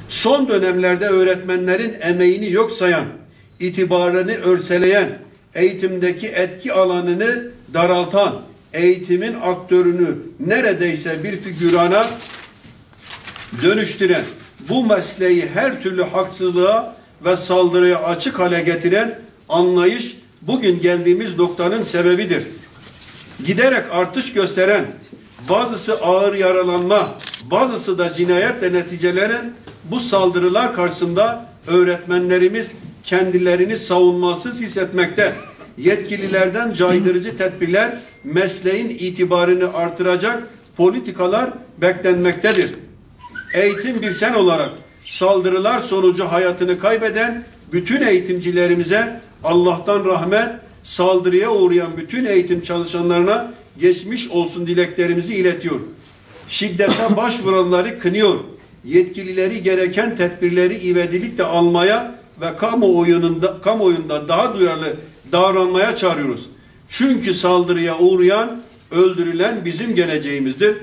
Son dönemlerde öğretmenlerin emeğini yok sayan, itibarını örseleyen, eğitimdeki etki alanını daraltan, eğitimin aktörünü neredeyse bir figürana dönüştüren, bu mesleği her türlü haksızlığa ve saldırıya açık hale getiren anlayış bugün geldiğimiz noktanın sebebidir. Giderek artış gösteren, bazısı ağır yaralanma, bazısı da cinayetle neticelenen bu saldırılar karşısında öğretmenlerimiz kendilerini savunmasız hissetmekte. Yetkililerden caydırıcı tedbirler, mesleğin itibarını artıracak politikalar beklenmektedir. Eğitim bir sen olarak saldırılar sonucu hayatını kaybeden bütün eğitimcilerimize Allah'tan rahmet, saldırıya uğrayan bütün eğitim çalışanlarına geçmiş olsun dileklerimizi iletiyor. Şiddete başvuranları kınıyor. Yetkilileri gereken tedbirleri ivedilikle almaya ve kamuoyunda daha duyarlı davranmaya çağırıyoruz. Çünkü saldırıya uğrayan, öldürülen bizim geleceğimizdir.